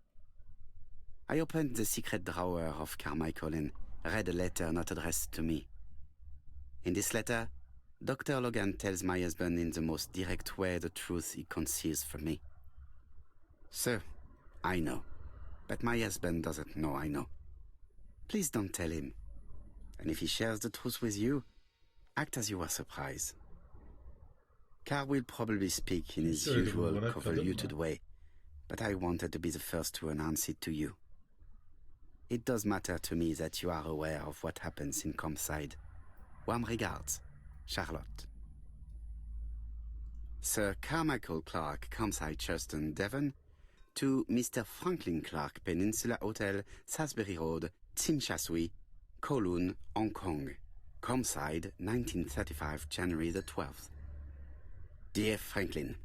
I opened the secret drawer of Carmichael and read a letter not addressed to me. In this letter, Dr. Logan tells my husband in the most direct way the truth he conceals from me. Sir, I know, but my husband doesn't know I know. Please don't tell him. And if he shares the truth with you, act as you are surprised. Carl will probably speak in his Söyledim usual bana, convoluted kadın mı? way, but I wanted to be the first to announce it to you. It does matter to me that you are aware of what happens in Comside. Warm regards, Charlotte. Sir Carmichael Clark, Comside, Churston, Devon. To Mr. Franklin Clark, Peninsula Hotel, Salisbury Road, Tsim Sha Tsui, Kowloon, Hong Kong. Comside, 1935, January the 12th. Dear Franklin,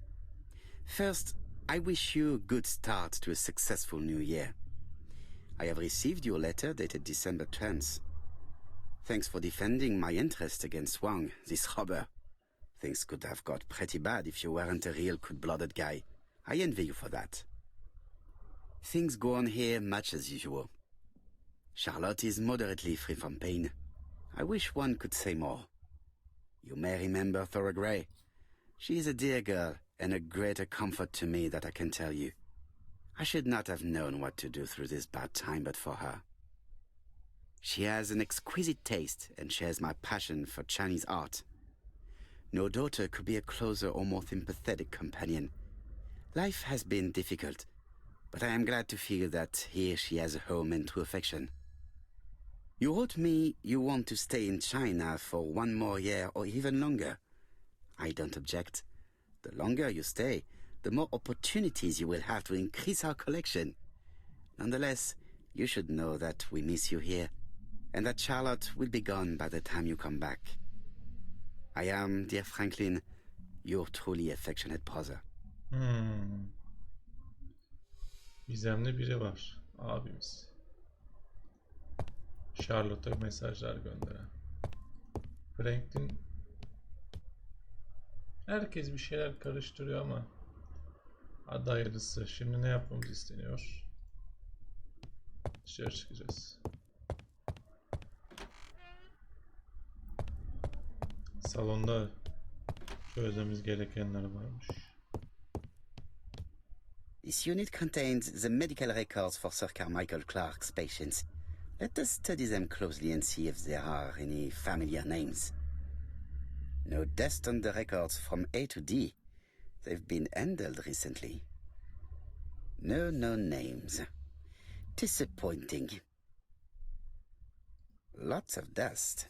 first, I wish you a good start to a successful new year. I have received your letter dated December 10th. Thanks for defending my interest against Wang, this robber. Things could have got pretty bad if you weren't a real cold-blooded guy. I envy you for that. Things go on here much as usual. Charlotte is moderately free from pain. I wish one could say more. You may remember Thora Gray. She is a dear girl and a greater comfort to me that I can tell you. I should not have known what to do through this bad time but for her. She has an exquisite taste and shares my passion for Chinese art. No daughter could be a closer or more sympathetic companion. Life has been difficult, but I am glad to feel that here she has a home and true affection. You wrote me you want to stay in China for 1 more year or even longer. I don't object. The longer you stay, the more opportunities you will have to increase our collection. Nonetheless, you should know that we miss you here, and that Charlotte will be gone by the time you come back. I am, dear Franklin, your truly affectionate brother. Gizemli biri var. Abimiz. Charlotte'a mesajlar gönderen. Franklin. Herkes bir şeyler karıştırıyor ama hadi hayırlısı. Şimdi ne yapmamız isteniyor? Dışarı çıkacağız. Salonda çözmemiz gerekenler varmış. This unit contains the medical records for Sir Carmichael Clark's patients. Let us study them closely and see if there are any familiar names. No dust on the records from A to D. They've been handled recently. No names. Disappointing. Lots of dust.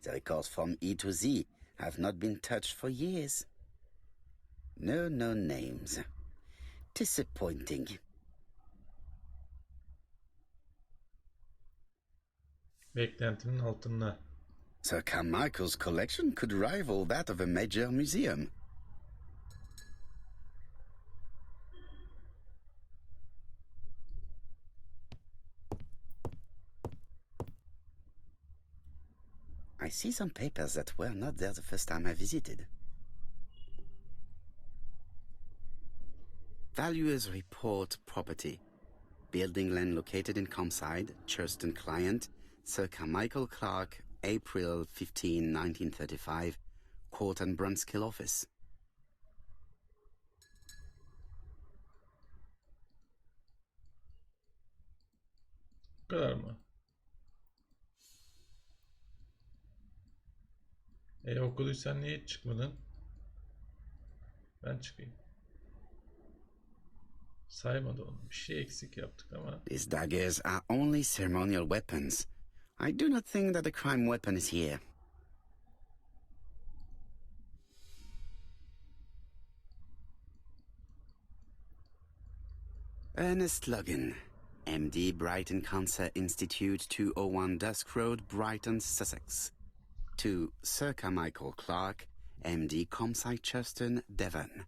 The records from E to Z have not been touched for years. No names. Disappointing. Beklentinin altında. Sir Carmichael's collection could rival that of a major museum. I see some papers that were not there the first time I visited. Valuers report property. Building land located in Comside, Churston client, Sir Carmichael Clark, April 15, 1935, Court and Brunskill office. Bu kadar mı? Okuduysan niye hiç çıkmadın? Ben çıkayım. Saymadı onu. Bir şey eksik yaptık ama. These daggers are only ceremonial weapons. I do not think that the crime weapon is here. Ernest Logan, MD, Brighton Cancer Institute, 201 Dusk Road, Brighton, Sussex. To Sir Carmichael Clark, MD, Comsite Churton, Devon.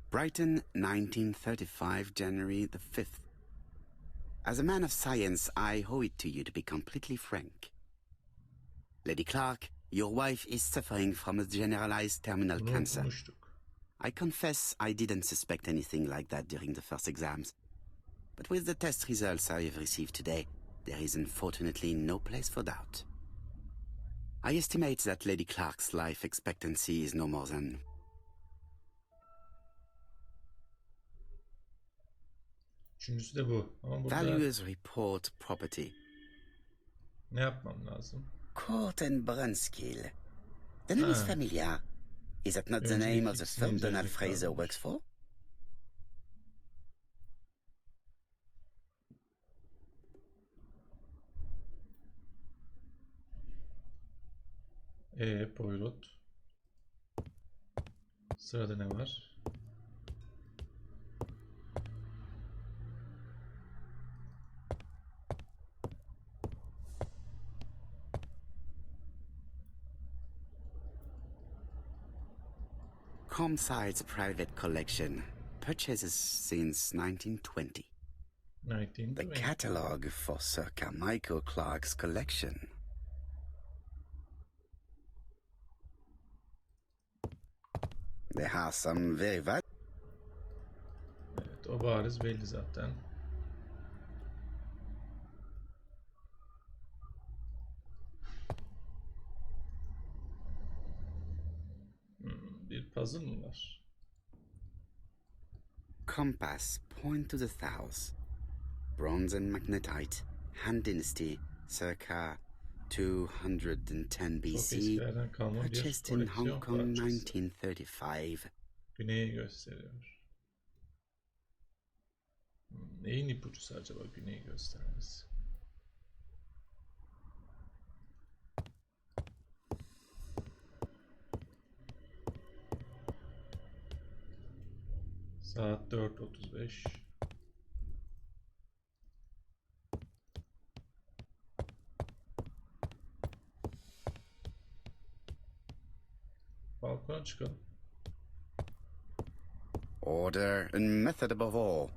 Brighton, 1935, January the 5th. As a man of science, I owe it to you to be completely frank. Lady Clark, your wife is suffering from a generalized terminal Bunu cancer. okumuştuk. I confess I didn't suspect anything like that during the first exams. But with the test results I have received today, there is unfortunately no place for doubt. I estimate that Lady Clark's life expectancy is no more than... Üçüncüsü de bu. Ama burada Valuers report property. ne yapmam lazım? Court and Brunskill. The name is Ah. familiar. Is that not the Önce name of the ikisini firm Donald incelemek Fraser lazım. works for? Poirot. Sırada ne var? Comside's private collection. Purchases since 1920. 19 The catalogue for Sir Carmichael Clark's collection. There are some very valuable... Evet, o bariz belli zaten. Bir puzzle mı var? Compass, point to the south. Bronze and magnetite, Han Dynasty, circa 210 Çok BC. eskilerden kalma bir Purchased in koleksiyon Hong Kong parçası. 1935. Güneyi gösteriyor. Neyin ipucusu acaba güneyi göstermesi? Saat 4:35. Balkona çıkalım. Order and method above all.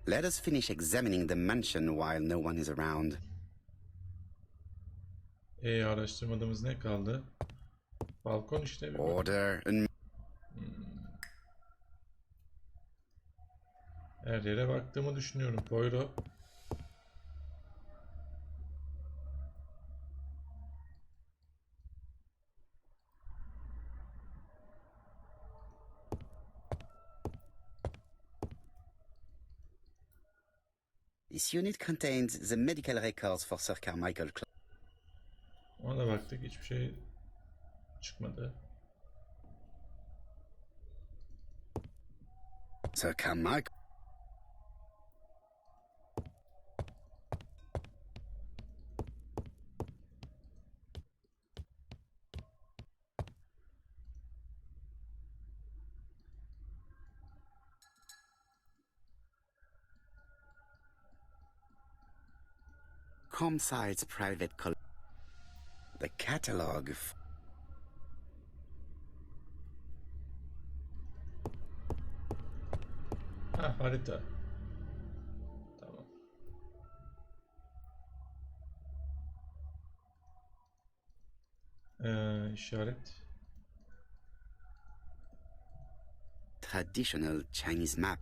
Let us finish examining the mansion while no one is around. Araştırmadığımız ne kaldı? Balkon işte bir bak. Order and... Her yere baktığımı düşünüyorum. Poirot. This unit contains the medical records for Sir Carmichael Clark. Ona da baktık. Hiçbir şey çıkmadı. Sir Carmichael... Comside's private the catalogue Harita. Tamam. İşaret. traditional Chinese map.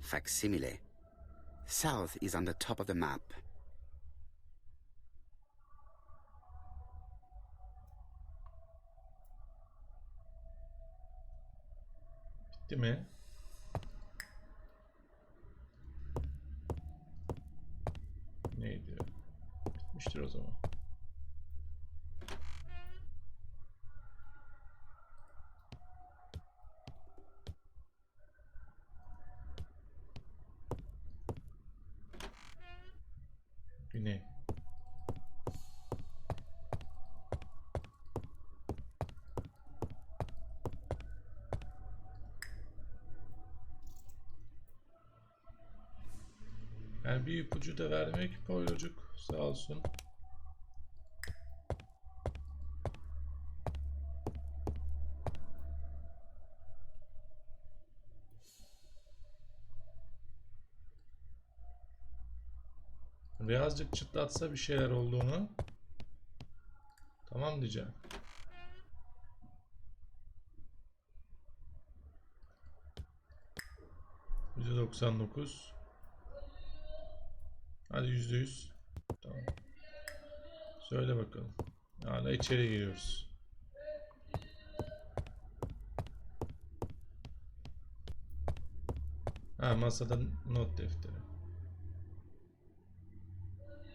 Facsimile. South is on the top of the map. Bitti mi? Neydi? Bitmiştir o zaman. Güney. Yani bir ipucu da vermiyor ki Poirot'cuk. Sağ olsun. Birazcık çıtlatsa bir şeyler olduğunu, tamam diyeceğim. %99. Hadi %100. Tamam. Söyle bakalım. Hala içeri giriyoruz. Ha, masada not defteri.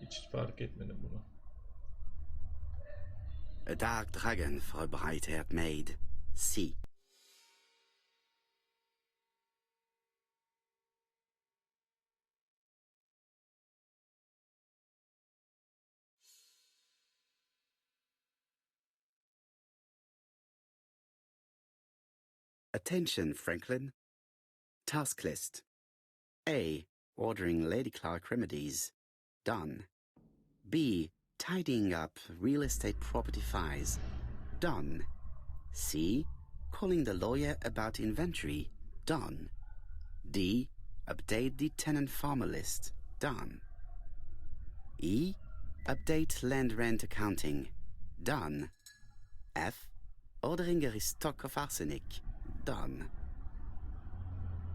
Hiç fark etmedim bunu. A dark dragon for a bright-haired maid. C. Attention, Franklin. Task list. A. Ordering Lady Clark remedies. Done. B. Tidying up real estate property files. Done. C. Calling the lawyer about inventory. Done. D. Update the tenant farmer list. Done. E. Update land rent accounting. Done. F. Ordering a restock of arsenic. Done.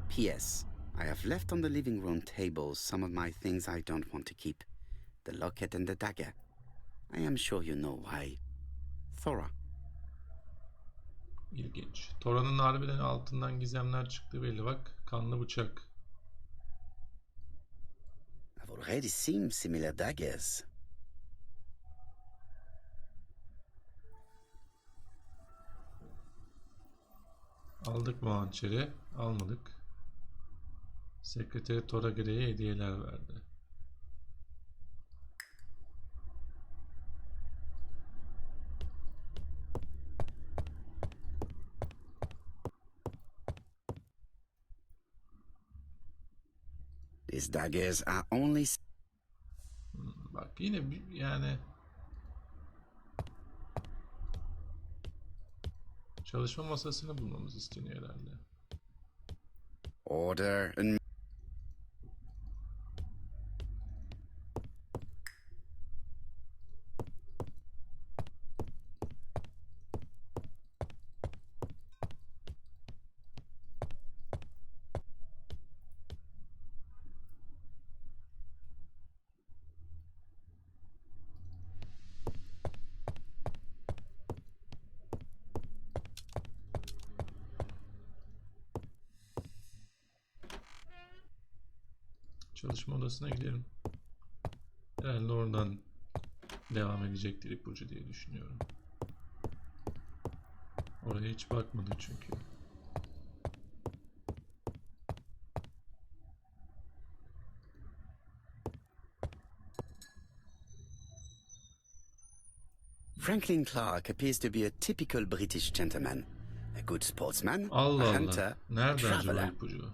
P.S. I have left on the living room table some of my things I don't want to keep. The locket and the dagger. I am sure you know why. Thora. İlginç. Tora'nın harbiden altından gizemler çıktı belli bak. Kanlı bıçak. I've already seen similar daggers. Aldık mı hançeri? Almadık. Sekreteri Tora Grey'e hediyeler verdi. These daggers are only... Bak yine yani çalışma masasını bulmamız isteniyor herhalde. Order and... Çalışma odasına gidelim. Herhalde oradan devam edecektir ipucu diye düşünüyorum. Oraya hiç bakmadık çünkü. Franklin Clark appears to be a typical British gentleman. A good sportsman, Allah a Allah. hunter, Nerede acaba traveler. ipucu?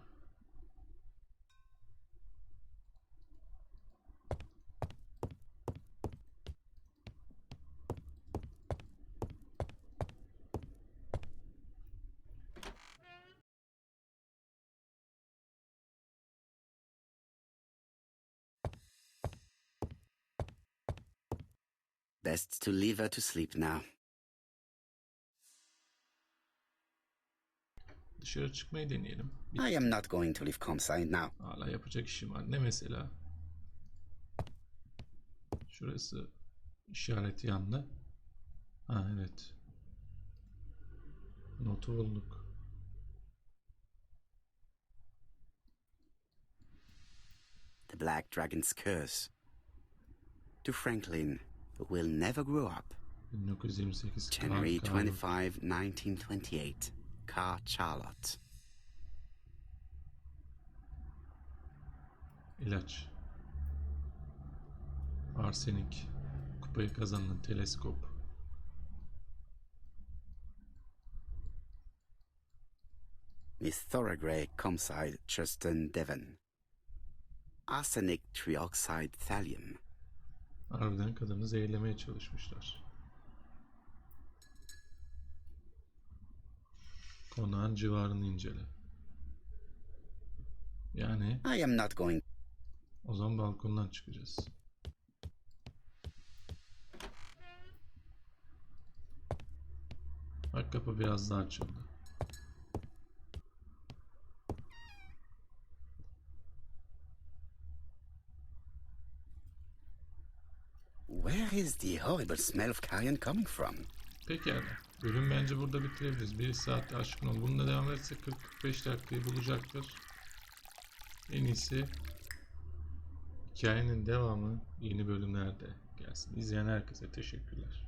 Best to leave her to sleep now. Dışarı çıkmayı deneyelim. I am not going to leave Comside now. Hala yapacak işim var. Ne mesela? Şurası işareti yandı. Ha evet. Notu bulduk. The Black Dragon's Curse. To Franklin, who will never grow up. 1928 January Car- 25, 1928. Car Charlotte. İlaç. Arsenik. Kupayı kazanan teleskop. Miss Thoroughgrey Comside Chuston Devon. Arsenic trioxide thallium. Harbiden kadını zehirlemeye çalışmışlar. Konağın civarını incele. Yani I am not going. o zaman balkondan çıkacağız. Bak, kapı biraz daha açıldı. Where is the horrible smell of carrion coming from? Pekala. Bölüm bence burada bitirebiliriz. 1 saat aşkın oldu. Bununla devam etse 40-45 dakikayı bulacaktır. En iyisi hikayenin devamı yeni bölümlerde gelsin. İzleyen herkese teşekkürler.